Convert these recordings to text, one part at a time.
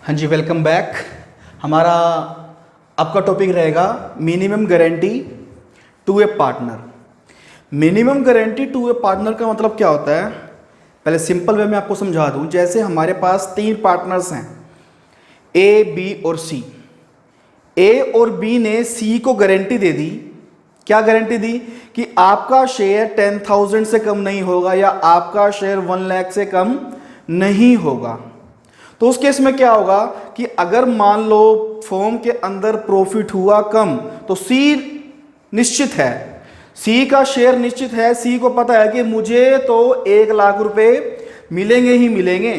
हाँ जी, welcome back. हमारा आपका टॉपिक रहेगा minimum guarantee to a partner. Minimum guarantee to a partner का मतलब क्या होता है, पहले सिंपल वे में आपको समझा दूं। जैसे हमारे पास तीन पार्टनर्स हैं, ए, बी और सी। ए और बी ने सी को गारंटी दे दी। क्या गारंटी दी? कि आपका शेयर 10,000 से कम नहीं होगा या आपका शेयर 1 लाख से कम नहीं होगा। तो उस केस में क्या होगा कि अगर मान लो फर्म के अंदर प्रॉफिट हुआ कम, तो सी निश्चित है, सी का शेयर निश्चित है। सी को पता है कि मुझे तो 1 लाख रुपए मिलेंगे ही मिलेंगे।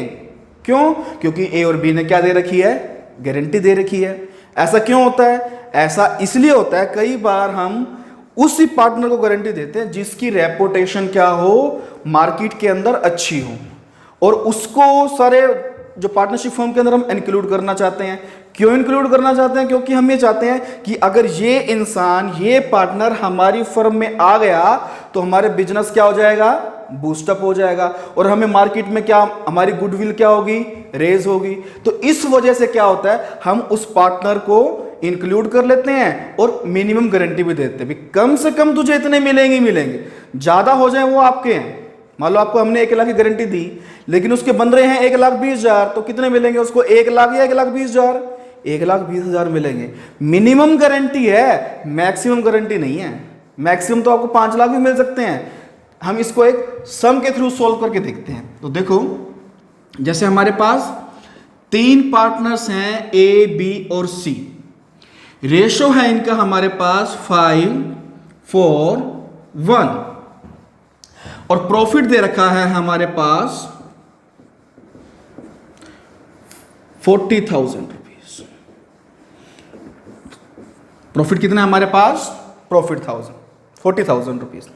क्यों? क्योंकि ए और बी ने क्या दे रखी है? गारंटी दे रखी है। ऐसा क्यों होता है? ऐसा इसलिए होता है, कई बार हम उसी पार्टनर को गारंटी देते हैं जिसकी रेपुटेशन क्या हो, मार्केट के अंदर अच्छी हो, और उसको सारे जो पार्टनरशिप फर्म के अंदर हम इंक्लूड करना चाहते हैं। क्यों इंक्लूड करना चाहते हैं? क्योंकि हम ये चाहते हैं कि अगर ये इंसान, ये पार्टनर हमारी फर्म में आ गया तो हमारे बिजनेस क्या हो जाएगा? बूस्टअप हो जाएगा, और हमें मार्केट में क्या, हमारी गुडविल क्या होगी? रेज होगी। तो इस वजह से क्या होता है, हम उस पार्टनर को इंक्लूड कर लेते हैं और मिनिमम गारंटी भी देते हैं। कम से कम तुझे इतने मिलेंगे ही मिलेंगे, ज्यादा हो जाए वो आपके हैं। मान लो आपको हमने 1 लाख की गारंटी दी, लेकिन उसके बन रहे हैं 1,20,000, तो कितने मिलेंगे उसको? 1 लाख या 1,20,000? 1,20,000 मिलेंगे। मिनिमम गारंटी है, मैक्सिमम गारंटी नहीं है। मैक्सिमम तो आपको 5 लाख भी मिल सकते हैं। हम इसको एक सम के थ्रू सॉल्व करके देखते हैं। तो देखो, जैसे हमारे पास तीन पार्टनर्स हैं, ए, बी और सी। रेशो है इनका हमारे पास 5:1, और प्रॉफिट दे रखा है हमारे पास 40,000 रुपीज। प्रॉफिट कितना है हमारे पास? Profit 40,000 rupees.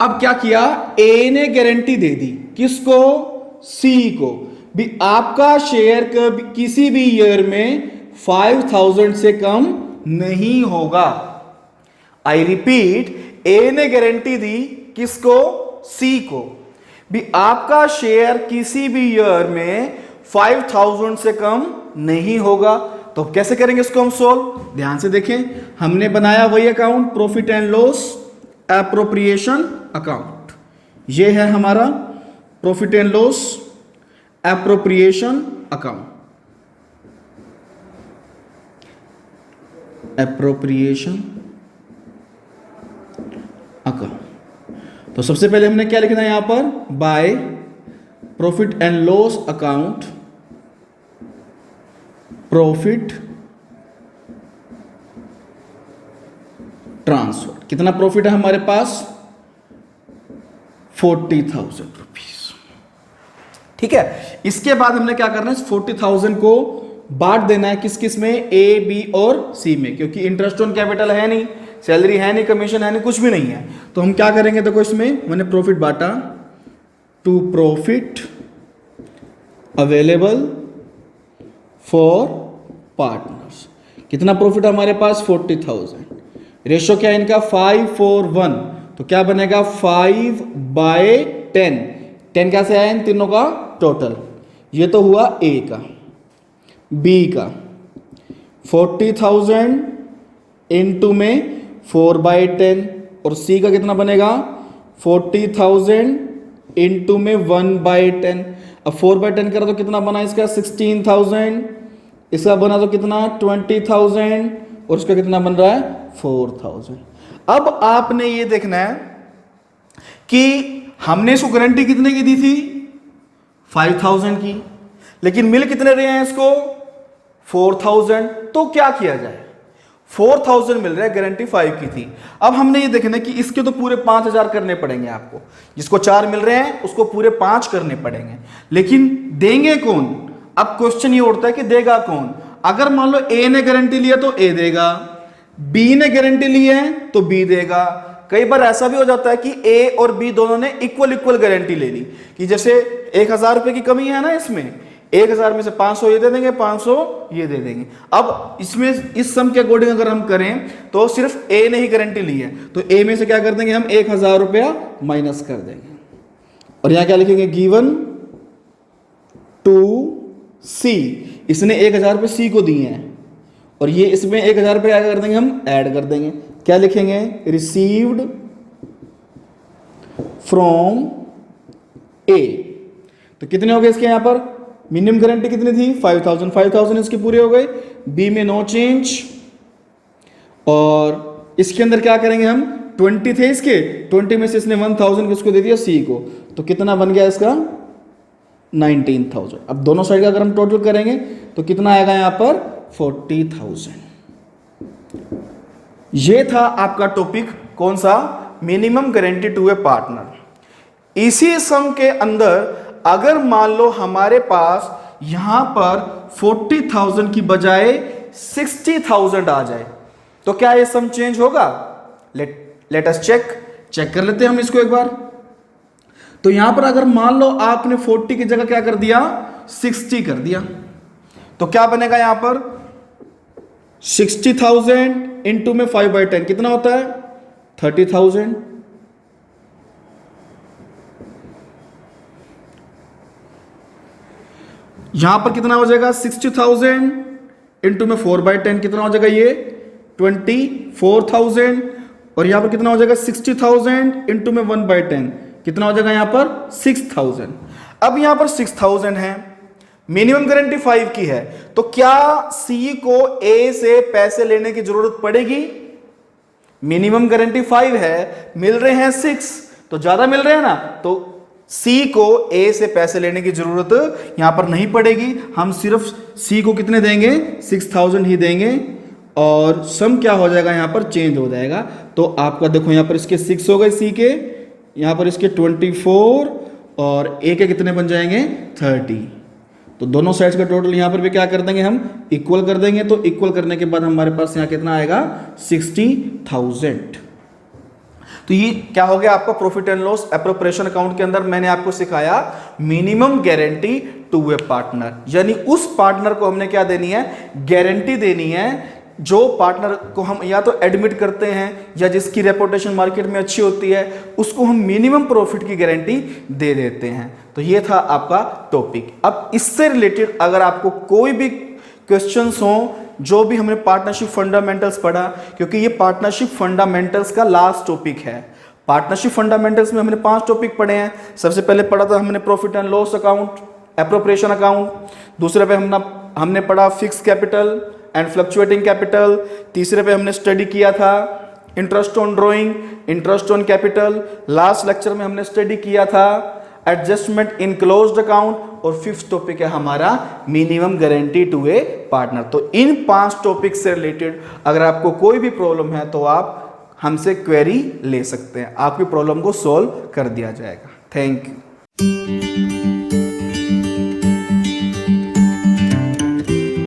अब क्या किया? ए ने गारंटी दे दी, किसको? सी को। भी आपका शेयर किसी भी ईयर में 5,000 से कम नहीं होगा। आई रिपीट, ए ने गारंटी दी किसको? सी को। भी आपका शेयर किसी भी ईयर में 5,000 से कम नहीं होगा। तो कैसे करेंगे इसको हम सोल्व? ध्यान से देखें, हमने बनाया वही account, profit and loss appropriation account. ये है हमारा profit and loss appropriation account. Appropriation account. तो सबसे पहले हमने क्या लिखना है यहां पर? By profit and loss account, profit transfer. कितना प्रॉफिट है हमारे पास? 40,000 रुपीज। ठीक है। इसके बाद हमने क्या करना है? 40,000 को बांट देना है किस किस में? ए, बी और सी में। क्योंकि इंटरेस्ट ऑन कैपिटल है नहीं, सैलरी है नहीं, कमीशन है नहीं, कुछ भी नहीं है। तो हम क्या करेंगे? देखो, इसमें मैंने प्रॉफिट बांटा to profit available for partners. कितना प्रॉफिट हमारे पास? 40,000। रेशो क्या है इनका? 5:1। तो क्या बनेगा? 5/10। 10 कैसे आया इन तीनों का टोटल? ये तो हुआ ए का। बी का 40,000 इंटू में 4/10, और सी का कितना बनेगा? 40,000 इंटू में 1/10। अब 4/10 करा तो कितना बना इसका? 16,000। इसका बना तो कितना? 20,000, और उसका कितना बन रहा है? 4,000। अब आपने ये देखना है कि हमने इसको गारंटी कितने की दी थी? 5,000 की, लेकिन मिल कितने रहे हैं इसको? 4,000। तो क्या किया जाए? 4,000 मिल रहा है, गारंटी 5 की थी। अब हमने ये देखना कि इसके तो पूरे 5,000 करने पड़ेंगे आपको। जिसको 4 मिल रहे हैं उसको पूरे 5 करने पड़ेंगे, लेकिन देंगे कौन? अब क्वेश्चन ये उठता है कि देगा कौन? अगर मान लो ए ने गारंटी लिया तो ए देगा, बी ने गारंटी ली है तो बी देगा। कई बार ऐसा भी हो जाता है कि ए और बी दोनों ने इक्वल गारंटी ले ली, कि जैसे 1,000 रुपए की कमी है ना, इसमें 1,000 में से 500 ये दे देंगे, 500 ये दे देंगे। अब इसमें इस सम के अकॉर्डिंग अगर हम करें तो सिर्फ ए ने ही गारंटी ली है, तो ए में से क्या कर देंगे हम? 1,000 रुपया माइनस कर देंगे, और यहां क्या लिखेंगे? गिवन टू सी, इसने 1000 रुपये सी को दिए हैं और ये इसमें 1000 रुपये क्या कर देंगे हम, ऐड कर देंगे। क्या लिखेंगे, रिसीव्ड फ्रॉम ए। तो कितने हो गए इसके यहां पर, मिनिमम गारंटी कितनी थी 5000, 5000 इसके पूरे हो गए। बी में नो चेंज, और इसके अंदर क्या करेंगे हम, 20 थे इसके, 20 में से इसने 1000 किसको दे दिया, सी को। तो कितना बन गया इसका 19,000। अब दोनों साइड का अगर हम टोटल करेंगे तो कितना आएगा यहां पर 40,000। ये था आपका टॉपिक, कौन सा, minimum guarantee to a partner. इसी सम के अंदर अगर मान लो हमारे पास यहां पर 40,000 की बजाय 60,000 आ जाए तो क्या ये सम चेंज होगा, लेट अस चेक कर लेते हैं हम इसको एक बार। तो यहां पर अगर मान लो आपने 40 की जगह क्या कर दिया, 60 कर दिया, तो क्या बनेगा यहां पर 60,000 इंटू में 5/10 कितना होता है 30,000। यहां पर कितना हो जाएगा 60,000 इंटू में 4/10 कितना हो जाएगा ये 24,000, और यहां पर कितना हो जाएगा 60,000 इंटू में 1/10 कितना हो जाएगा यहां पर 6,000। अब यहां पर 6,000 है, मिनिमम गारंटी 5 की है, तो क्या सी को ए से पैसे लेने की जरूरत पड़ेगी, मिनिमम गारंटी 5 है, मिल रहे हैं 6, तो ज्यादा मिल रहे हैं ना, तो सी को ए से पैसे लेने की जरूरत यहां पर नहीं पड़ेगी। हम सिर्फ सी को कितने देंगे 6,000 ही देंगे, और सम क्या हो जाएगा यहां पर चेंज हो जाएगा। तो आपका देखो यहां पर इसके 6 हो गए सी के, यहां पर इसके 24 और ए के कितने बन जाएंगे 30। तो दोनों साइड्स का टोटल यहां पर भी क्या कर देंगे हम इक्वल कर देंगे। तो इक्वल करने के बाद हमारे पास यहां कितना आएगा 60,000। तो ये क्या हो गया आपका profit and loss appropriation account के अंदर मैंने आपको सिखाया minimum guarantee to a partner, यानी उस पार्टनर को हमने क्या देनी है, गारंटी देनी है जो पार्टनर को हम या तो एडमिट करते हैं या जिसकी रेपुटेशन मार्केट में अच्छी होती है, उसको हम मिनिमम प्रॉफिट की गारंटी दे देते हैं। तो ये था आपका टॉपिक। अब इससे रिलेटेड अगर आपको कोई भी क्वेश्चंस हो, जो भी हमने पार्टनरशिप फंडामेंटल्स पढ़ा, क्योंकि ये पार्टनरशिप फंडामेंटल्स का लास्ट टॉपिक है। पार्टनरशिप फंडामेंटल्स में हमने 5 टॉपिक पढ़े हैं। सबसे पहले पढ़ा था हमने profit and loss account, appropriation account, दूसरे पे हमने पढ़ा fix capital and fluctuating capital, तीसरे पे हमने स्टडी किया था interest on drawing, interest on capital, last lecture में हमने स्टडी किया था एडजस्टमेंट इन क्लोज्ड अकाउंट, और फिफ्थ टॉपिक है हमारा minimum guarantee to a partner. तो इन 5 टॉपिक से रिलेटेड अगर आपको कोई भी प्रॉब्लम है तो आप हमसे क्वेरी ले सकते हैं, आपकी प्रॉब्लम को सॉल्व कर दिया जाएगा। Thank you.